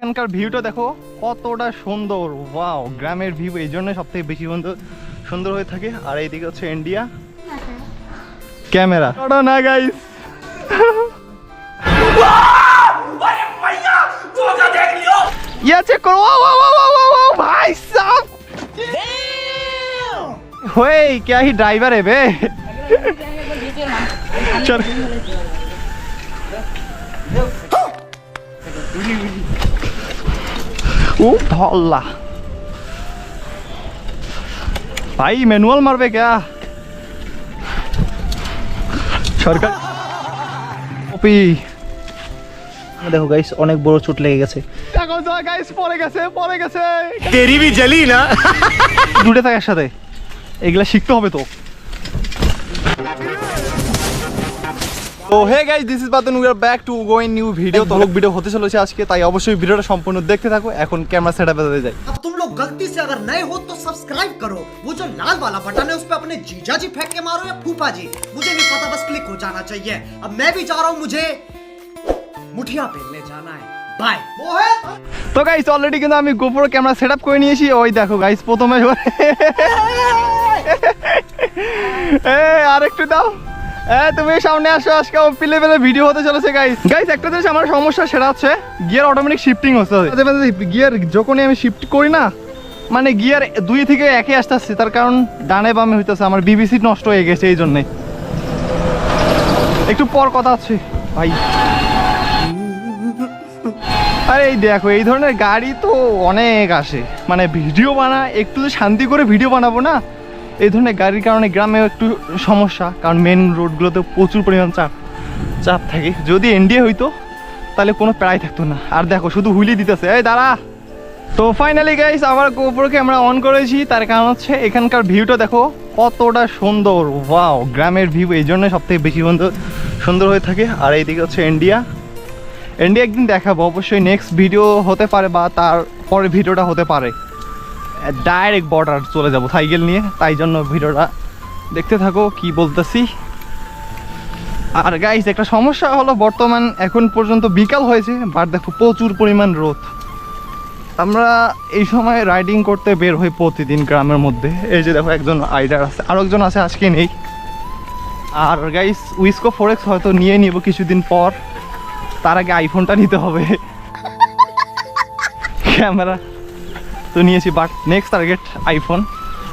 এখানকার ভিউটা দেখো কতটা সুন্দর। ওয়াও, গ্রামের ভিউ এই জন্য সব থেকে বেশি সুন্দর হয়ে থাকে। আর এইদিকে হচ্ছে ইন্ডিয়া ক্যামেরা না গাইস। ये चेक करो, भाई साहब होए क्या ही ड्राइवर है बे। चल ओ धौला भाई मैनुअल मारबे क्या सरकार। ओपी দেখো গাইস অনেক বড় চোট লেগে গেছে। দেখো যা গাইস পড়ে গেছে তেরি भी जली ना দূরে থাক একসাথে, এগুলা শিখতে হবে তো। তো হে গাইস, দিস ইজ বাদন, we are back to going new video. তো ভিডিও হতে চলেছে আজকে, তাই অবশ্যই ভিডিওটা সম্পূর্ণ দেখতে থাকো। এখন ক্যামেরা সেটআপে যাই। अब तुम लोग गलती से अगर नए हो तो सब्सक्राइब करो, वो जो लाल वाला बटन है उस पे अपने जीजा जी फेंक के मारो या फूफा जी, मुझे नहीं पता, बस क्लिक हो जाना चाहिए। अब मैं भी जा रहा हूँ, मुझे मुठिया पेलने जाना है। बाय। তো গাইস অলরেডি কিন্তু আমি গোপ্রো ক্যামেরা সেটআপ করে নিয়েছি। ওই দেখো গাইস প্রথমে আরেকটু দাও, তুমি সামনে আসো, আজকে পিলে পেলে ভিডিও হতে চলেছে গাইস। গাইস একটা জিনিস আমার সমস্যা, সেটা হচ্ছে গিয়ার অটোমেটিক শিফটিং হচ্ছে। গিয়ার যখনই আমি শিফট করি না, মানে গিয়ার 2 থেকে 1-এ আসতেছে, তার কারণ ডানে বামে হইতেছে। আমার বিবিসি নষ্ট হয়ে গেছে, এই জন্যে একটু পর কথা আছে ভাই। আরে এই দেখো, এই ধরনের গাড়ি তো অনেক আসে, মানে ভিডিও একটু শান্তি করে ভিডিও বানাবো না, এই ধরনের গাড়ির কারণে গ্রামে একটু সমস্যা। কারণ মেন রোডগুলোতে প্রচুর পরিমাণ চাপ থাকে। যদি ইন্ডিয়া হইতো তাহলে কোনো প্রায় থাকতো না। আর দেখো শুধু হুইলি দিতেছে, এই দাঁড়া। তো ফাইনালি গাইস আবার গোপ্রোকে আমরা অন করেছি, তার কারণ হচ্ছে এখানকার ভিউটা দেখো কতটা সুন্দর। ওয়াও, গ্রামের ভিউ এই জন্য সব থেকে বেশি সুন্দর হয়ে থাকে। আর এইদিকে হচ্ছে ইন্ডিয়া একদিন দেখাবো অবশ্যই, নেক্সট ভিডিও হতে পারে বা তার পরের ভিডিওটা হতে পারে। ডাইরেক্ট বর্ডার চলে যাব সাইকেল নিয়ে, তাই জন্য ভিডিওটা দেখতে থাকো কি বলতেছি। আর গাইস একটা সমস্যা হলো, বর্তমান এখন পর্যন্ত বিকাল হয়েছে, বাট দেখো প্রচুর পরিমাণ রোদ। আমরা এই সময় রাইডিং করতে বের হই প্রতিদিন গ্রামের মধ্যে। এই যে দেখো একজন রাইডার আছে, আরও একজন আছে, আজকে নেই। আর গাইস উইসকো 4X হয়তো নিয়ে নিব কিছুদিন পর, তার আগে আইফোনটা নিতে হবে। ক্যামেরা তো নিয়েছি, but next target iPhone.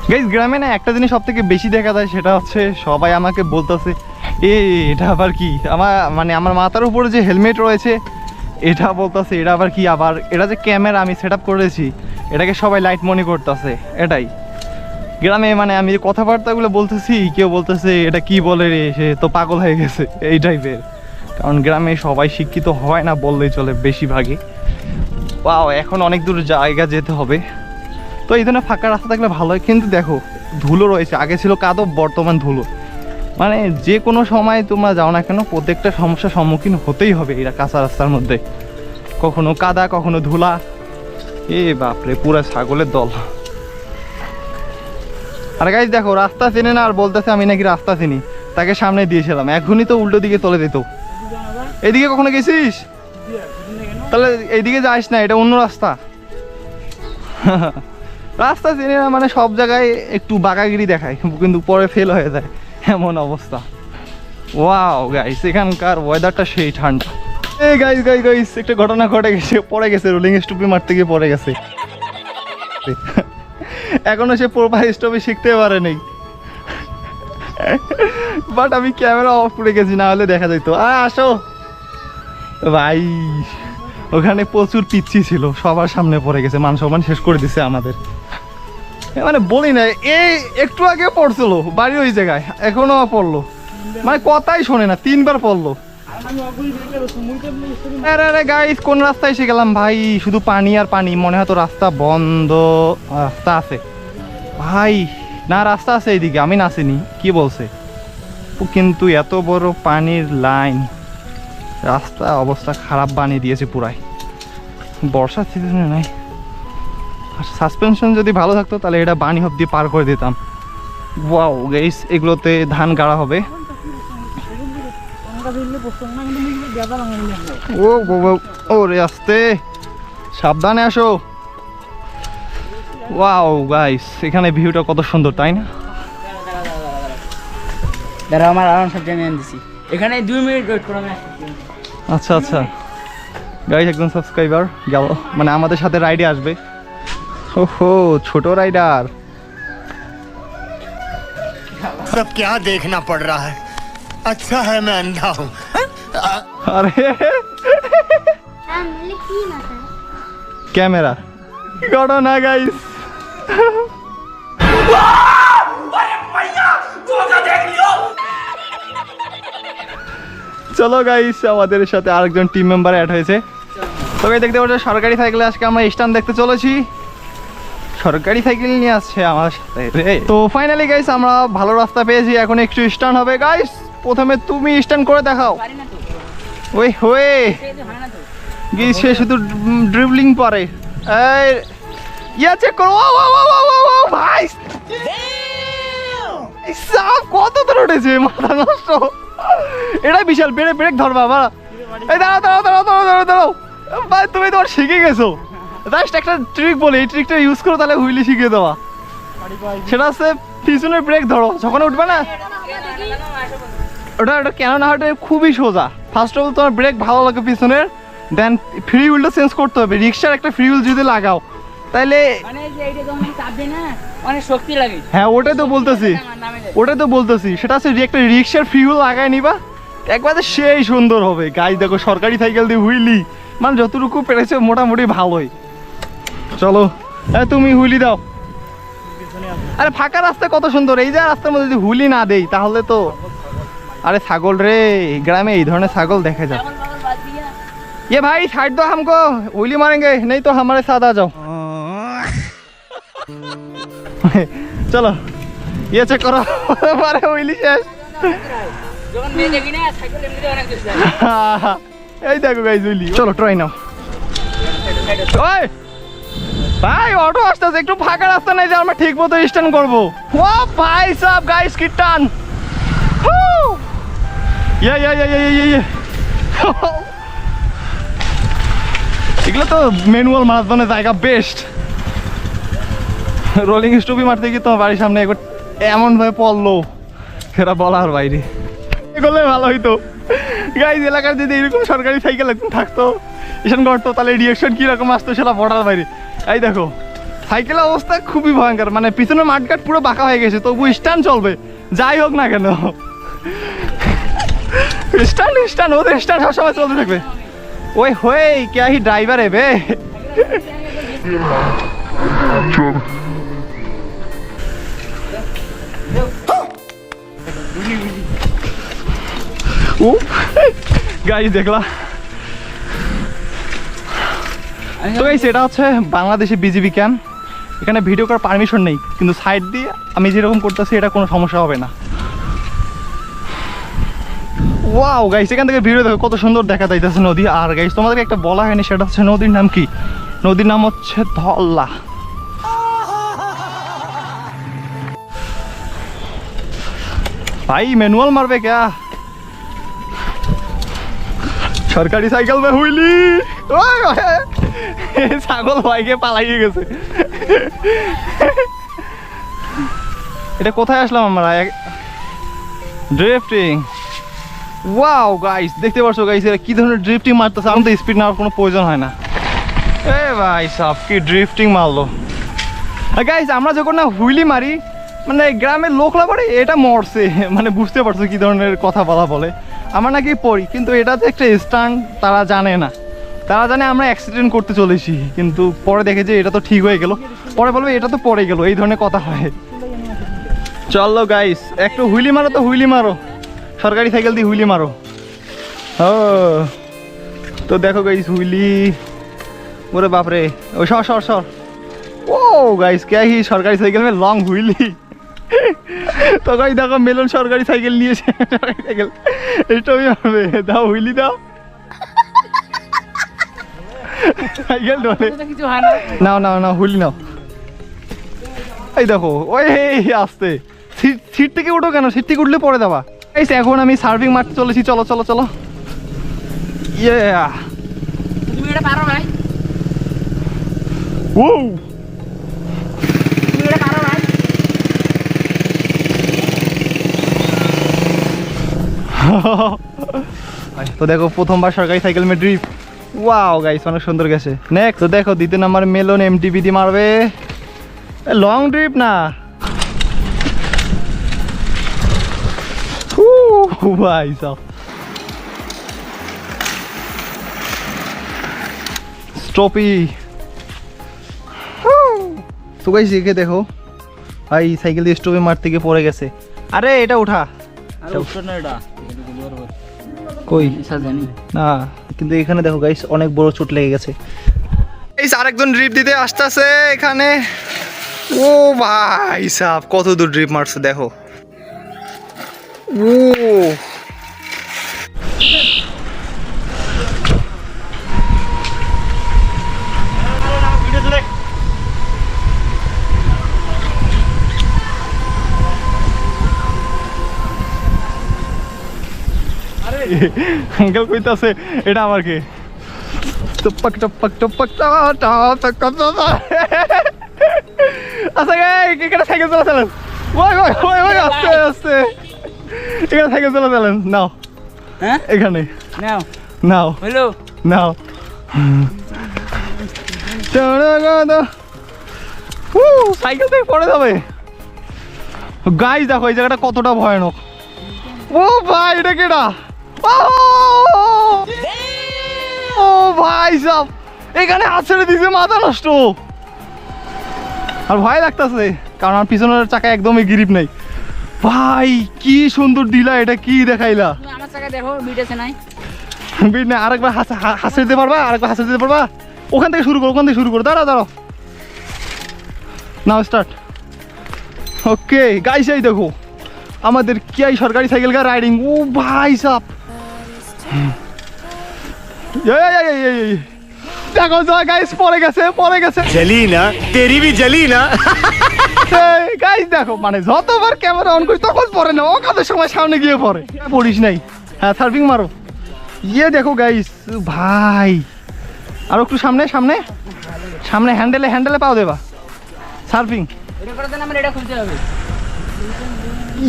Guys গ্রামে না একটা জিনিস সব থেকে বেশি দেখা যায়, সেটা হচ্ছে সবাই আমাকে বলতেছে এটা আবার কি। আমার মাথার উপরে যে হেলমেট রয়েছে এটা বলতেছে এটা আবার কি, আবার এটা যে ক্যামেরা আমি সেট আপ করেছি এটাকে সবাই লাইট মনে করতেছে। এটাই গ্রামে মানে আমি কথাবার্তাগুলো বলতেছি, কেউ বলতেছে এটা কি বলে রে, সে তো পাগল হয়ে গেছে, এই টাইপের। কারণ গ্রামে সবাই শিক্ষিত হয় না বললেই চলে বেশিরভাগই। ওয়াও, এখন অনেক দূর জায়গা যেতে হবে, তো এই জন্য ফাঁকা রাস্তা থাকলে ভালো হয়। কিন্তু দেখো ধুলো রয়েছে, আগে ছিল কাদব, বর্তমান ধুলো। মানে যে কোনো সময় তোমরা যাও না কেন, প্রত্যেকটা সমস্যার সম্মুখীন হতেই হবে এরা কাঁচা রাস্তার মধ্যে। কখনো কাদা, কখনো ধুলা, এ বাপরে পুরা ছাগলের দল। আর গাইস দেখো রাস্তা চেনে না আর বলতেছে আমি নাকি রাস্তা চিনি, তাকে সামনে দিয়েছিলাম, এখনই তো উল্টো দিকে চলে যেত। এদিকে কখনো গেছিস? তাহলে এইদিকে যাস না, এটা অন্য রাস্তা। রাস্তা চিনি না মানে সব জায়গায় একটু বাঁকাগিরি দেখায়, কিন্তু পরে ফেল হয়ে যায়, এমন অবস্থা। ওয়াও গাইস, এখানকার ওয়েদারটা সেই ঠান্ডা। এই গাইস একটা ঘটনা ঘটে গেছে, পড়ে গেছে, রোলিং স্টপে মারতে গিয়ে পড়ে গেছে। এখনো সে প্রপার স্টপে শিখতে পারে নেই, বাট আমি ক্যামেরা অফ করে গেছি, না হলে দেখা যেত। আসো ভাই, ওখানে প্রচুর পিচ্ছি ছিল, সবার সামনে পড়ে গেছে, মান সম্মান শেষ করে দিছে আমাদের। মানে বলি না, এই একটু আগে পড়ছিল বাড়ি ওই জায়গায়, এখনো পড়লো, মানে কথাই শোনে না, 3বার পড়লো। আরে গাইস কোন রাস্তায় এসে গেলাম ভাই, শুধু পানি আর পানি, মনে হয় তো রাস্তা বন্ধ। রাস্তা আছে ভাই, না রাস্তা আছে এইদিকে, আমি নাচিনি কি বলছে, কিন্তু এত বড় পানির লাইন, রাস্তা অবস্থা খারাপ বানিয়ে দিয়েছে পুরাই। বর্ষার সিজনে নাই, সাসপেনশন যদি ভালো থাকতো তাহলে এটা বানি অব্দি পার করে দিতাম। ওয়াও গাইস, এগুলোতে ধান গাড়া হবে। ও রে আস্তে সাবধানে আসো। ওয়াও গাইস, এখানে ভিউটা কত সুন্দর, তাই না? দাঁড়া, আমার আরাম সব জানিয়ে দিছি। এখানে 2 মিনিট ওয়েট করো, আমি আসছি। আচ্ছা আচ্ছা গাইস, একজন সাবস্ক্রাইবার গেল, মানে আমাদের সাথে রাইডে আসবে। ওহো, ছোট রাইডার। सब क्या देखना पड़ रहा है? अच्छा है मैं अंधा हूँ। আরে ক্যামেরা করো না গাইস। চলো গাইস, আমাদের সাথে আরেকজন টিম মেম্বার অ্যাড হয়েছে। তো গাইস দেখতে পাচ্ছ সরকারি সাইকেলে আজকে আমরা স্ট্যান্ড দেখতে চলেছি। সরকারি সাইকেল নিয়ে আসছে আমার সাথে রে। তো ফাইনালি গাইস আমরা ভালো রাস্তা পেয়েছি, এখন একটু স্ট্যান্ড হবে গাইস। প্রথমে তুমি স্ট্যান্ড করে দেখাও। পারি না তো, ওই হয়ে এই তো হয় না তো। গিয়ে সে শুধু ড্রিবলিং পারে। এই ইয়া চেক করো। ও ও ও ও ও ভাই, সাপ কত দূর উঠেছে, মাথা নষ্ট। এটা বিশাল। ব্রেক ব্রেক ধর বাবা। এই দাঁড়াও দাঁড়াও দাঁড়াও দাঁড়াও দাঁড়াও দাঁড়াও ভাই, তুমি তোমার শিখে গেছো। জাস্ট একটা ট্রিক বলে, এই ট্রিকটা ইউজ করো, তাহলে হুইলি শিখিয়ে দেওয়া। সেটা হচ্ছে পিছনের ব্রেক ধরো, যখন উঠবে না ওটা ওটা কেন না, ওটা খুবই সোজা। ফার্স্ট অফ অল তোমার ব্রেক ভালো লাগে পিছনের, দেন ফ্রি হুইলটা চেঞ্জ করতে হবে। রিক্সার একটা ফ্রি হুইল যদি লাগাও তাহলে, মানে যে এইটা যখন চাপ দিই না, অনেক শক্তি লাগে। হ্যাঁ ওটাই তো বলতেছি, ওটাই তো বলতেছি। সেটা হচ্ছে একটা রিক্সার ফ্রি হুইল লাগায় নিবা, একবারে সেই সুন্দর হবে। গাইস দেখো সরকারি সাইকেল দিয়ে হুইলি, মানে যতটুকু পেরেছে মোটামুটি ভালোই। চলো তুমি হুইলি দাও। আরে ফাঁকা রাস্তা কত সুন্দর, এই যে রাস্তার মধ্যে যদি হুইলি না দেই তাহলে তো। আরে ছাগল রে, গ্রামে এই ধরনের ছাগল দেখা যায়। ये भाई साइड दो हमको, हुईली मारेंगे नहीं तो हमारे साथ आ जाओ। चलो ये चेक करो, हमारे हुईली शेष। যখন মেয়ে দেখি না, সাইকেল এমনিতে অনেক দূর যায়। এই দেখো গাইস হুইলি। চলো ট্রাই নাও। ওই ভাই অটো আসতেছে, একটু ফাঁকা রাস্তা নাই যে আমরা ঠিক মতো স্ট্যান্ড করবো। ও ভাই সাব গাইস কি টান। ইয়ে ইয়ে ইয়ে ইয়ে ইয়ে, এগুলো তো ম্যানুয়াল মারাথনের জায়গা বেস্ট। রোলিং স্টপই মারতে গিয়ে তোমার বাড়ির সামনে একবার এমন ভাবে পড়লো, সেটা বলার বাইরে। এগুলো ভালো হইতো গাইজ, এলাকার যদি এরকম সরকারি সাইকেল একদম থাকতো, স্ট্যান্ড করতো, তাহলে রিয়াকশন কীরকম আসতো সেটা বলার বাইরে। এই দেখো সাইকেলের অবস্থা খুবই ভয়ঙ্কর, মানে পিছনে মাঠঘাট পুরো বাঁকা হয়ে গেছে, তবু স্ট্যান্ড চলবে যাই হোক না কেন। স্ট্যান্ড স্ট্যান্ড ওদের স্ট্যান্ড সবসময় চলতে থাকবে। ওই হয়ে क्या ही ड्राइवर है बे। ও গাইস দেখলা তো গাইস, এটা হচ্ছে বাংলাদেশে বিজিবি ক্যাম্প। এখানে ভিডিও করার পারমিশন নেই, কিন্তু সাইড দিয়ে আমি যেরকম করতেছি এটা কোনো সমস্যা হবে না। ওয়াও গাইস, এখান থেকে ভিডিও দেখো কত সুন্দর দেখা যাইতেছে নদী। আর গাইস তোমাদেরকে একটা বলা হয়নি, সেটা হচ্ছে নদীর নাম কি। নদীর নাম হচ্ছে ধল্লা। ভাই ম্যানুয়াল মারবে ক্যা, সরকারি সাইকেল মে হুইলি। ছাগল ভাইকে পালাইয়ে গেছে। এটা কোথায় আসলাম আমরা? ড্রিফটিং। ওয়াও গাইস দেখতে পাচ্ছ গাইস, এরা কি ধরনের ড্রিফটিং মারতেছে। আমার তো স্পিড নেওয়ার কোনো প্রয়োজন হয় না। এ ভাই সব কি ড্রিফটিং মারলো। গাইস আমরা যখন না হুইলি মারি, মানে গ্রামের লোকরা পরে এটা মরছে, মানে বুঝতে পারছো কি ধরনের কথা বলা বলে। আমরা নাকি পড়ি, কিন্তু এটা তো একটা স্টান্ট, তারা জানে না। তারা জানে আমরা অ্যাক্সিডেন্ট করতে চলেছি, কিন্তু পরে দেখে যে এটা তো ঠিক হয়ে গেল, পরে বলবে এটা তো পড়ে গেল, এই ধরনের কথা হয়। চলো গাইস একটু হুইলি মারো, তো হুইলি মারো, সরকারি সাইকেল দিয়ে হুইলি মারো। ও তো দেখো গাইস হুইলি, ওরে বাপরে, ও সর সর সর। ও গাইস क्या ही সরকারি সাইকেল में লং হুইলি। তো গাইস দেখো মেলন সরকারি সাইকেল নিয়েছে, সরকারি সাইকেল এটাই হবে। দাও হুইলি দাও, সাইকেল ডলে কিছু হয় না। নাও নাও নাও হুইলি নাও। এই দেখো ওই আসতে সিট থেকে উঠো কেন, সিট থেকে উঠলে পরে দেওয়া। এই এখন আমি সার্ভিং মারতে চলেছি, চলো চলো চলো। ইয়ে তুমি এটা পারো ভাই? তো দেখো প্রথমবার সরকারি সাইকেল মে ড্রিপ, ওয়াও গাইস অনেক সুন্দর গেছে। নেক্সট তো দেখো দ্বিতীয় নাম্বার মেলন এমটিবি দিয়ে মারবে, লং ড্রিপ না ভাই সব স্টপি। তো গাইস একে দেখো ভাই সাইকেল দিয়ে স্টপে মারতে গিয়ে পড়ে গেছে। আরে এটা উঠা কই না, কিন্তু এখানে দেখো গাইস অনেক বড় চোট লেগে গেছে। এই আরেকজন ড্রিপ দিতে আসতেছে এখানে। ও ভাই সাহেব কত দূর ড্রিপ মারছে দেখো। ও আঙ্কেল কইতাছে এটা আমার কে টপক টপক টপক আচ্ছা এখানে সাইকেল চালাচ্ছেন, ওই ওই ওই ওই আস্তে আস্তে এখানে সাইকেল চালাচ্ছেন। নাও হ্যাঁ এখানে নাও নাও হ্যালো নাও সাইকেল থেকে পড়ে যাবে। গাইস দেখো এই জায়গাটা কতটা ভয়ানক। ও ভাই এটা কেডা, ও ভাই সব এখানে হাত ছেড়ে দিছে, মাথা নষ্ট। আর ভয় লাগতেছে কারণ আমার পিছনের চাকা একদমই গ্রিপ নাই। ভাই কি সুন্দর দিলা, এটা কি দেখাইলা। আমার চাকা দেখো বিটেছে নাই, বিট না, আরেকবার হাসে দিতে পারবা, আরেকবার হাসে দিতে পারবা। ওখান থেকে শুরু করো, ওখান থেকে শুরু করো, দাঁড়াও দাঁড়াও, নাও স্টার্ট। ওকে গাইস এই দেখো আমাদের কি সরকারি সাইকেল কার রাইডিং। ও ভাই সাপ দেখো গাইস পড়ে গেছে পড়ে গেছে। जली ना तेरी भी जली ना। গাইস দেখো মানে যতবার ক্যামেরা অন করি তখন পড়ে না, অকাদের সময় সামনে গিয়ে পড়ে। পড়িস নাই, হ্যাঁ সার্ফিং মারো। ইয়ে দেখো গাইস ভাই আর একটু সামনে সামনে সামনে হ্যান্ডেলে হ্যান্ডেলে পাও দেবা সার্ফিং। এটা করার জন্য আমার এটা খুলতে হবে।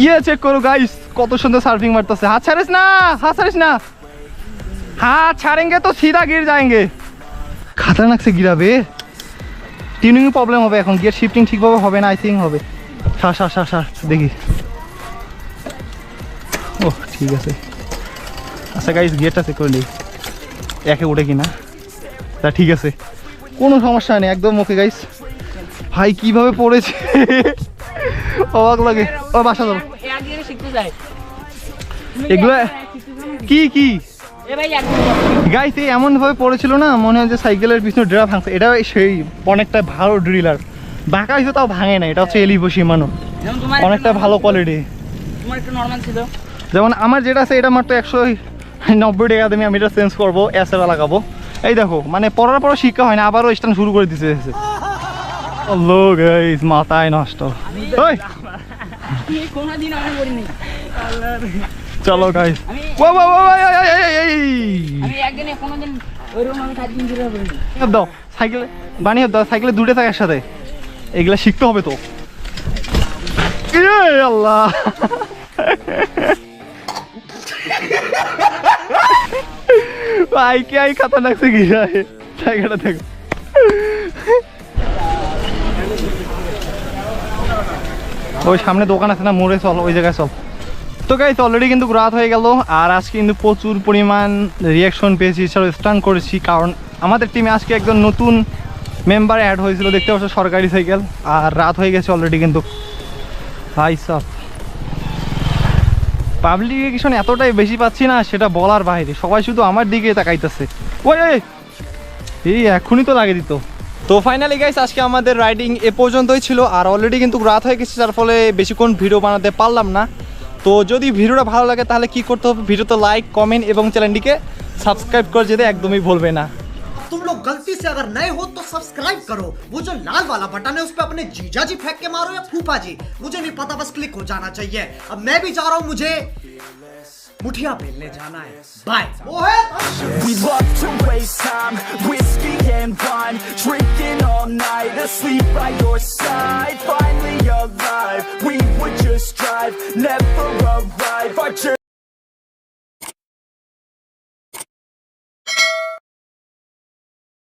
ইয়ে চেক করো গাইস কত সুন্দর সার্ফিং মারতেছে। हाथ ছাড়িস না, हाथ ছাড়িস না, हाथ ছাড়ेंगे तो सीधा गिर जाएंगे। खतरनाक से गिराবে, টিউনিং প্রবলেম হবে এখন, গিয়ার শিফটিং ঠিকভাবে হবে না, আই থিঙ্ক হবে। সার সার সার সার দেখি, ও ঠিক আছে। আচ্ছা গাইস গিয়ারটা চেক করে নিই একে উঠে কিনা, তা ঠিক আছে কোনো সমস্যা নেই একদম ওকে গাইস। ভাই কিভাবে পড়েছে অবাক লাগে। ও বাসা যাবো এগুলো কি কি গাইস এই এমন ভাবে পড়েছিল না, মনে হয় যে সাইকেলের পিছনে ড্রা ভাঙছে। এটা সেই অনেকটা ভালো ড্রিলার, বাঁকা হয়েছে তাও ভাঙে না। এটা হচ্ছে এলিভো শিমানো, অনেকটা ভালো কোয়ালিটি। তোমার একটু নরমাল ছিল, যেমন আমার যেটা আছে এটা মাত্র 190 টাকা দিয়ে আমি এটা চেঞ্জ করবো, এসএরা লাগাবো। এই দেখো মানে পড়ার পর শিক্ষা হয় না, আবারও স্ট্যান্ড শুরু করে দিতে হয়েছে। লো গাইস মাথায় নষ্ট। ওই কোনদিন আমি করিনি। চলো গাইস, আমি একদিনে কোনোদিন ওইরকম আমি 7 দিন ধরে করিনি। দাও সাইকেলে বানিয়ে দাও, সাইকেলে দুটো থাকে একসাথে, এগুলা শিখতে হবে তো। আল্লাহ ভাই কি আই খতরনাক সে গিরা है জায়গাটা দেখো। ওই সামনে দোকান আছে না, মোড়ে চল, ওই জায়গায় চল। তো গাইস অলরেডি কিন্তু রাত হয়ে গেল, আর আজকে কিন্তু প্রচুর পরিমাণ রিয়াকশন পেয়েছি, স্টান করেছি, কারণ আমাদের টিমে আজকে একজন নতুন মেম্বার অ্যাড হয়েছিল, দেখতে পাচ্ছ সরকারি সাইকেল। আর রাত হয়ে গেছে অলরেডি কিন্তু ভাই সব পাবলিক রিয়াকশন এতটাই বেশি পাচ্ছি না সেটা বলার বাইরে, সবাই শুধু আমার দিকে তাকাইতেছে। ওই এই এখনই তো লাগিয়ে দিত। তো ফাইনালি গাইস আজকে আমাদের রাইডিং এ পর্যন্তই ছিল, আর অলরেডি কিন্তু রাত হয়ে গেছে, যার ফলে বেশিক্ষণ ভিডিও বানাতে পারলাম না। তো যদি ভিডিওটা ভালো লাগে তাহলে কি করতে হবে, ভিডিওতে লাইক কমেন্ট এবং চ্যানেলটিকে সাবস্ক্রাইব করে যেতে একদমই ভুলবে না। तुम लोग गलती से अगर नए हो तो सब्सक्राइब करो, वो जो लाल वाला बटन है उस पे अपने जीजा जी फेंक के मारो या फूफा जी, मुझे नहीं पता, बस क्लिक हो जाना चाहिए। अब मैं भी जा रहा हूं, मुझे मुठिया बेलने जाना है। Bye. We love to waste time, whiskey and wine, drinking all night, asleep by your side, finally alive. We would just drive, never arrive. Our journey